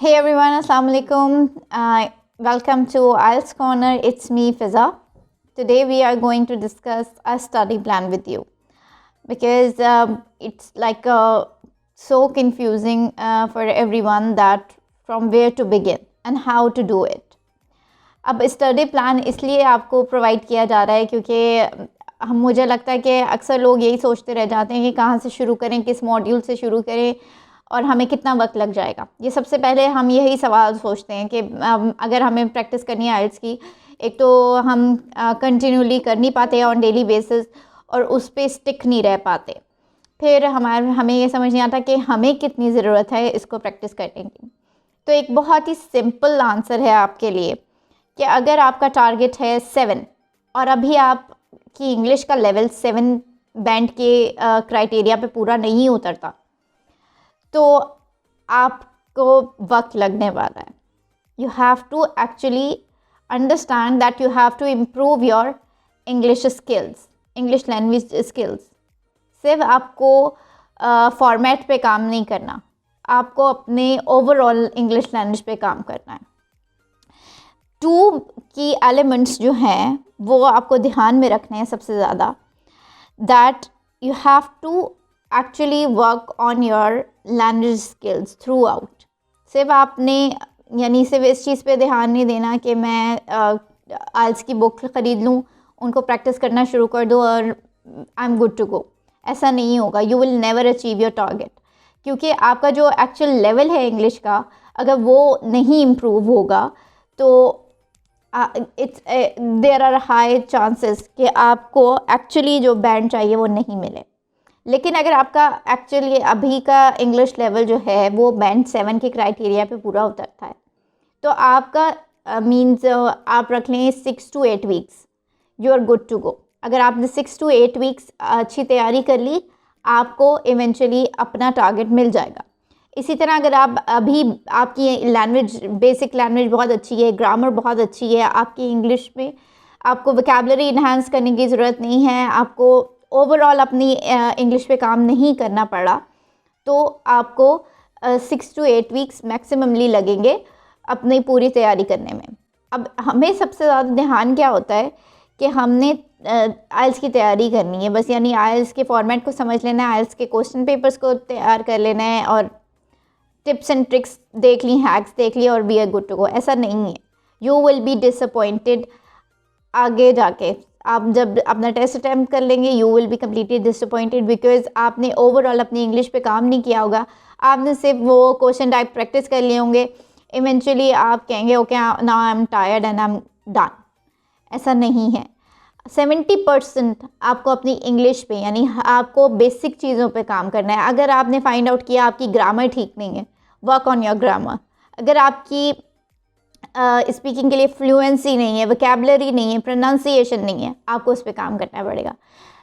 Hey everyone, Assalamu alaikum. Welcome to IELTS Corner. It's me, Fiza. Today we are going to discuss a study plan with you because it's like so confusing for everyone that from where to begin and how to do it. अब study plan इसलिए आपको provide किया जा रहा है क्योंकि मुझे लगता है कि अक्सर लोग यही सोचते रह जाते हैं कि कहाँ से शुरू करें, किस मॉड्यूल से शुरू करें और हमें कितना वक्त लग जाएगा। ये सबसे पहले हम यही सवाल सोचते हैं कि अगर हमें प्रैक्टिस करनी है आइल्स की, एक तो हम कंटिन्यूली कर नहीं पाते ऑन डेली बेसिस और उस पर स्टिक नहीं रह पाते। फिर हमें ये समझ नहीं आता कि हमें कितनी ज़रूरत है इसको प्रैक्टिस करने की। तो एक बहुत ही सिंपल आंसर है आपके लिए कि अगर आपका टारगेट है 7 और अभी आपकी इंग्लिश का लेवल 7 बैंड के क्राइटेरिया पे पूरा नहीं उतरता, तो आपको वक्त लगने वाला है। You have to actually understand that you have to improve your English skills, English language skills. सिर्फ आपको फॉर्मेट पे काम नहीं करना, आपको अपने ओवरऑल इंग्लिश लैंग्वेज पे काम करना है। 2 की एलिमेंट्स जो हैं वो आपको ध्यान में रखने हैं सबसे ज़्यादा, that you have to actually work on your language skills throughout. सिर्फ आपने सिर्फ इस चीज़ पे ध्यान नहीं देना कि मैं आइल्स की बुक ख़रीद लूँ, उनको प्रैक्टिस करना शुरू कर दूँ और I am good to go. ऐसा नहीं होगा, you will never achieve your target, क्योंकि आपका जो एक्चुअल लेवल है इंग्लिश का, अगर वो नहीं इम्प्रूव होगा तो देयर आर हाई चांसेस कि आपको एक्चुअली जो बैंड चाहिए वो नहीं मिले। लेकिन अगर आपका एक्चुअली अभी का इंग्लिश लेवल जो है वो बैंड 7 के क्राइटेरिया पे पूरा उतरता है, तो आपका मीन्स आप रख लें 6 to 8 weeks, you are good to go. अगर आपने 6 to 8 वीक्स अच्छी तैयारी कर ली, आपको इवेंचुअली अपना टारगेट मिल जाएगा। इसी तरह अगर आप अभी आपकी लैंग्वेज, बेसिक लैंग्वेज बहुत अच्छी है, ग्रामर बहुत अच्छी है, आपकी इंग्लिश में आपको वोकैबुलरी इन्हांस करने की ज़रूरत नहीं है, आपको ओवरऑल अपनी इंग्लिश पे काम नहीं करना पड़ा, तो आपको 6 to 8 वीक्स मैक्सिममली लगेंगे अपनी पूरी तैयारी करने में। अब हमें सबसे ज़्यादा ध्यान क्या होता है कि हमने आइल्स की तैयारी करनी है बस, यानी आइल्स के फॉर्मेट को समझ लेना है, आइल्स के क्वेश्चन पेपर्स को तैयार कर लेना है और टिप्स एंड ट्रिक्स देख ली, हैक्स देख ली और we are good to go. ऐसा नहीं है, यू विल बी डिसअपॉइंटेड आगे जाके। आप जब अपना टेस्ट अटैम्प्ट कर लेंगे, you will be completely disappointed because आपने ओवरऑल अपनी इंग्लिश पे काम नहीं किया होगा। आपने सिर्फ वो क्वेश्चन टाइप प्रैक्टिस कर लिए होंगे, इवेंचुअली आप कहेंगे okay now I am tired and I am done. ऐसा नहीं है। 70% आपको अपनी इंग्लिश पे, यानी आपको बेसिक चीज़ों पे काम करना है। अगर आपने फाइंड आउट किया आपकी ग्रामर ठीक नहीं है, वर्क ऑन योर ग्रामर। अगर आपकी स्पीकिंग के लिए फ्लुएंसी नहीं है, वोकैबुलरी नहीं है, प्रोनाउंसिएशन नहीं है, आपको उस पर काम करना पड़ेगा।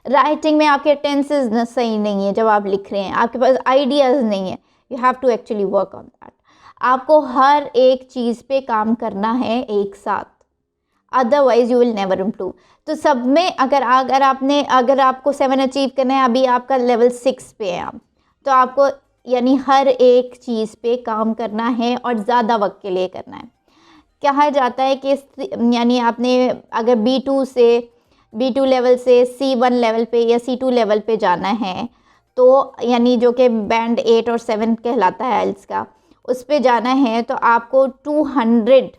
राइटिंग में आपके टेंसेस सही नहीं है, जब आप लिख रहे हैं आपके पास आइडियाज़ नहीं है, you have to actually work on that. आपको हर एक चीज़ पे काम करना है एक साथ, otherwise you will never improve. तो सब में अगर आपको 7 अचीव करना है, अभी आपका लेवल 6 पे है आप, तो आपको यानी हर एक चीज़ पे काम करना है और ज़्यादा वक्त के लिए करना है। कहा जाता है कि यानी आपने अगर B2 लेवल से C1 लेवल पे या C2 लेवल पे जाना है, तो यानी जो कि बैंड 8 और 7 कहलाता है आइल्स का, उस पे जाना है तो आपको 200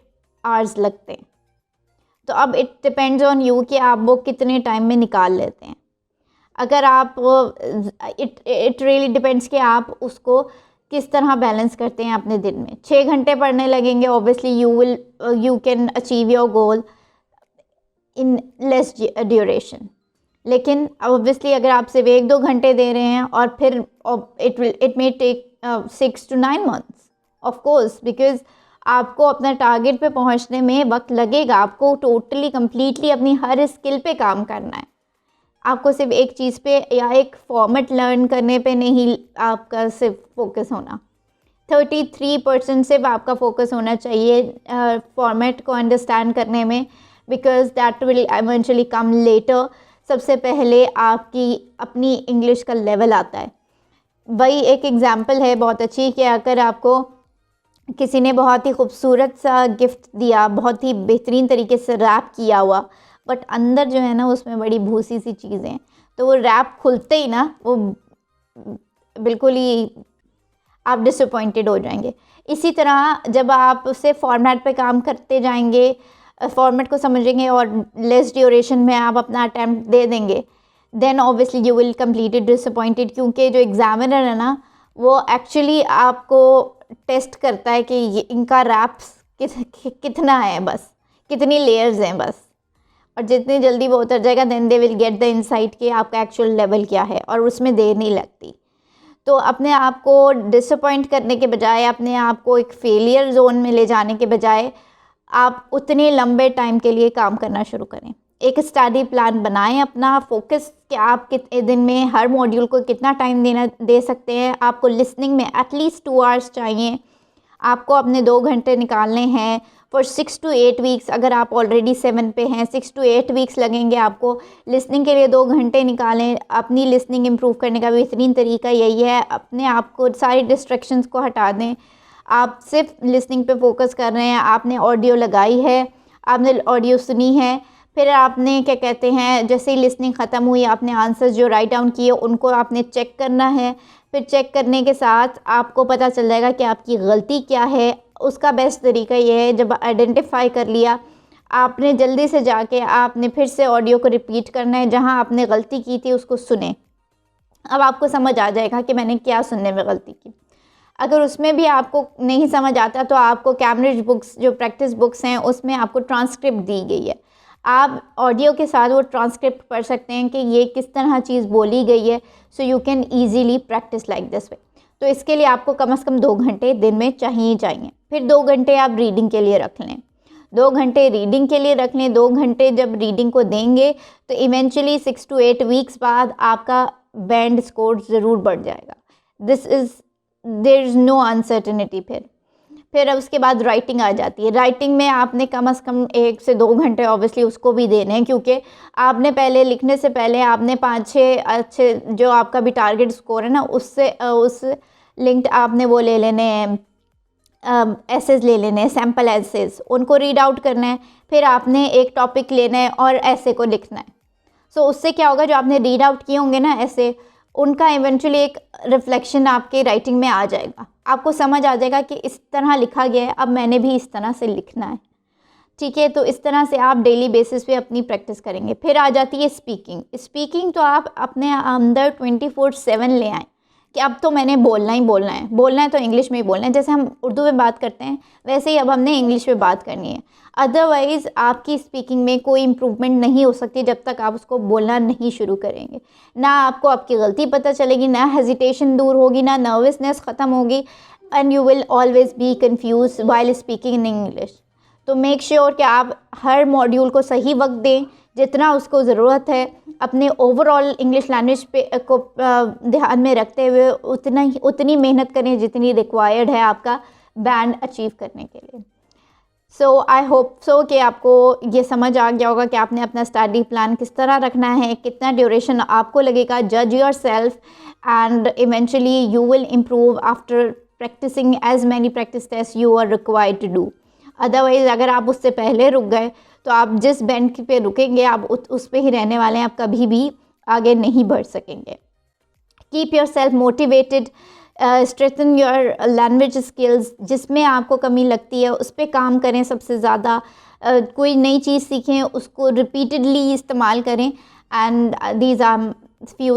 आवर्स लगते हैं। तो अब इट डिपेंड्स ऑन यू कि आप वो कितने टाइम में निकाल लेते हैं। अगर आप इट रियली डिपेंड्स कि आप उसको किस तरह बैलेंस करते हैं अपने दिन में। 6 घंटे पढ़ने लगेंगे, obviously you can achieve your goal in less duration. लेकिन ऑब्वियसली अगर आप सिर्फ 1-2 घंटे दे रहे हैं और फिर it may take 6 to 9 months of course, because आपको अपना टारगेट पे पहुंचने में वक्त लगेगा। आपको टोटली कम्प्लीटली अपनी हर स्किल पे काम करना है। आपको सिर्फ एक चीज़ पे या एक फॉर्मेट लर्न करने पे नहीं आपका सिर्फ फोकस होना। 33% सिर्फ आपका फोकस होना चाहिए फॉर्मेट को अंडरस्टैंड करने में, because that will eventually come later. सबसे पहले आपकी अपनी इंग्लिश का लेवल आता है। वही एक एग्जांपल है बहुत अच्छी कि अगर आपको किसी ने बहुत ही खूबसूरत सा गिफ्ट दिया, बहुत ही बेहतरीन तरीके से रैप किया हुआ, बट अंदर जो है ना उसमें बड़ी भूसी सी चीज़ें, तो वो रैप खुलते ही ना वो बिल्कुल ही आप डिसअपॉइंटेड हो जाएंगे। इसी तरह जब आप उससे फॉर्मेट पे काम करते जाएंगे, फॉर्मेट को समझेंगे और लेस ड्यूरेशन में आप अपना अटैम्प्ट दे देंगे, then obviously you will completed disappointed, क्योंकि जो एग्ज़ामिनर है ना वो एक्चुअली आपको टेस्ट करता है कि ये इनका रैप्स कितना है, बस कितनी लेयर्स हैं बस, और जितनी जल्दी वो उतर जाएगा then they will get the insight कि आपका एक्चुअल लेवल क्या है, और उसमें देर नहीं लगती। तो अपने आप को डिसअपॉइंट करने के बजाय, अपने आप को एक फेलियर जोन में ले जाने के बजाय, आप उतने लंबे टाइम के लिए काम करना शुरू करें। एक स्टडी प्लान बनाएं, अपना फोकस कि आप कितने दिन में हर मॉड्यूल को कितना टाइम दे सकते हैं। आपको लिसनिंग में एटलीस्ट 2 आवर्स चाहिए, आपको अपने 2 घंटे निकालने हैं फॉर 6 to 8 वीक्स। अगर आप ऑलरेडी 7 पे हैं, 6 to 8 वीक्स लगेंगे आपको लिसनिंग के लिए। 2 घंटे निकालें। अपनी लिसनिंग इम्प्रूव करने का बेहतरीन तरीका यही है, अपने आप को सारी डिस्ट्रैक्शंस को हटा दें। आप सिर्फ लिसनिंग पे फोकस कर रहे हैं, आपने ऑडियो लगाई है, आपने ऑडियो सुनी है, फिर आपने क्या कहते हैं, जैसे ही लिसनिंग ख़त्म हुई आपने आंसर्स जो राइट डाउन किए उनको आपने चेक करना है। फिर चेक करने के साथ आपको पता चल जाएगा कि आपकी गलती क्या है। उसका बेस्ट तरीका ये है, जब आइडेंटिफाई कर लिया आपने जल्दी से जाके आपने फिर से ऑडियो को रिपीट करना है, जहाँ आपने गलती की थी उसको सुने। अब आपको समझ आ जाएगा कि मैंने क्या सुनने में गलती की। अगर उसमें भी आपको नहीं समझ आता तो आपको कैम्ब्रिज बुक्स जो प्रैक्टिस बुक्स हैं उसमें आपको ट्रांसक्रिप्ट दी गई है, आप ऑडियो के साथ वो ट्रांसक्रिप्ट पढ़ सकते हैं कि ये किस तरह चीज़ बोली गई है, so you can easily practice like this way. तो इसके लिए आपको कम से कम 2 घंटे दिन में चाहिए। फिर 2 घंटे आप रीडिंग के लिए रख लें, 2 घंटे रीडिंग के लिए रख लें। 2 घंटे जब रीडिंग को देंगे तो इवेंचुअली 6 to 8 वीक्स बाद आपका बैंड स्कोर ज़रूर बढ़ जाएगा। There is no uncertainty. फिर अब उसके बाद राइटिंग आ जाती है। राइटिंग में आपने कम से कम 1 से 2 घंटे ऑब्वियसली उसको भी देने हैं, क्योंकि आपने पहले लिखने से पहले आपने 5-6 अच्छे जो आपका भी टारगेट स्कोर है ना उससे उस लिंक्ड आपने वो ले लेने हैं, एसेस ले लेने हैं, सैम्पल एसेस, उनको रीड आउट करना है। फिर आपने एक टॉपिक लेना है और ऐसे को लिखना है। सो उससे क्या होगा, जो आपने रीड आउट किए होंगे ना ऐसे, उनका इवेंचुअली एक रिफ्लेक्शन आपके राइटिंग में आ जाएगा। आपको समझ आ जाएगा कि इस तरह लिखा गया है, अब मैंने भी इस तरह से लिखना है। ठीक है, तो इस तरह से आप डेली बेसिस पे अपनी प्रैक्टिस करेंगे। फिर आ जाती है स्पीकिंग तो आप अपने अंदर 24/7 ले आएँ कि अब तो मैंने बोलना ही बोलना है तो इंग्लिश में ही बोलना है। जैसे हम उर्दू में बात करते हैं वैसे ही अब हमने इंग्लिश में बात करनी है। अदरवाइज़ आपकी स्पीकिंग में कोई इम्प्रूवमेंट नहीं हो सकती जब तक आप उसको बोलना नहीं शुरू करेंगे। ना आपको आपकी गलती पता चलेगी, ना हेजिटेशन दूर होगी, ना नर्वसनेस ख़त्म होगी, and you will always be confuse while speaking in English. तो मेक श्योर कि आप हर मॉड्यूल को सही वक्त दें जितना उसको ज़रूरत है। अपने ओवरऑल इंग्लिश लैंग्वेज पे को ध्यान में रखते हुए उतनी मेहनत करें जितनी रिक्वायर्ड है आपका बैंड अचीव करने के लिए। सो आई होप सो कि आपको ये समझ आ गया होगा कि आपने अपना स्टडी प्लान किस तरह रखना है, कितना ड्यूरेशन आपको लगेगा। जज yourself and eventually you will improve after practising as many practice test you are required to do. Otherwise अगर आप उससे पहले रुक गए तो आप जिस बैंड पे रुकेंगे आप उस पे ही रहने वाले हैं, आप कभी भी आगे नहीं बढ़ सकेंगे। Keep your self motivated, strengthen your language skills, जिसमें आपको कमी लगती है उस पर काम करें सबसे ज़्यादा। कोई नई चीज़ सीखें, उसको रिपीटेडली इस्तेमाल करें। And these are few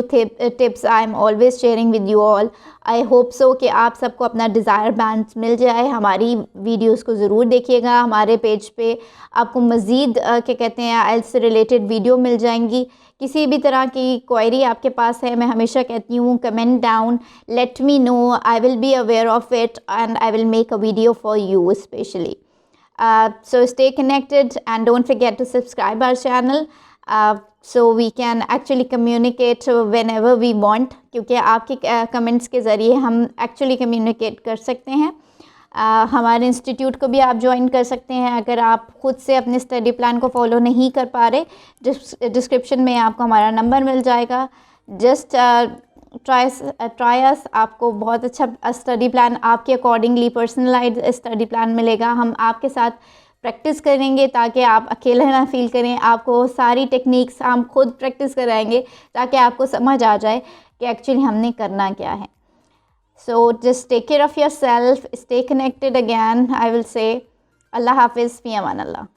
tips I am always sharing with you all. I hope so कि आप सबको अपना डिज़ायर बैंड मिल जाए। हमारी वीडियोस को ज़रूर देखिएगा। हमारे पेज पे आपको मज़ीद क्या कहते हैं IELTS से रिलेटेड वीडियो मिल जाएंगी। किसी भी तरह की क्वेरी आपके पास है, मैं हमेशा कहती हूँ comment down, let me know, I will be aware of it and I will make a video for you specially. So stay connected and don't forget to subscribe our channel. So we can actually communicate whenever we want, क्योंकि आपके comments के ज़रिए हम actually communicate कर सकते हैं। हमारे institute को भी आप ज्वाइन कर सकते हैं अगर आप ख़ुद से अपने स्टडी प्लान को फॉलो नहीं कर पा रहे। डिस्क्रिप्शन में आपको हमारा नंबर मिल जाएगा। जस्ट ट्राई अस, आपको बहुत अच्छा स्टडी प्लान आपके अकॉर्डिंगली पर्सनलाइज्ड स्टडी प्लान मिलेगा। हम आपके साथ प्रैक्टिस करेंगे ताकि आप अकेले ना फील करें। आपको सारी टेक्निक्स हम खुद प्रैक्टिस कराएंगे ताकि आपको समझ आ जाए कि एक्चुअली हमने करना क्या है। So just take care of your self, stay connected again. I will say अल्लाह हाफिज़, फ़ी अमान अल्लाह।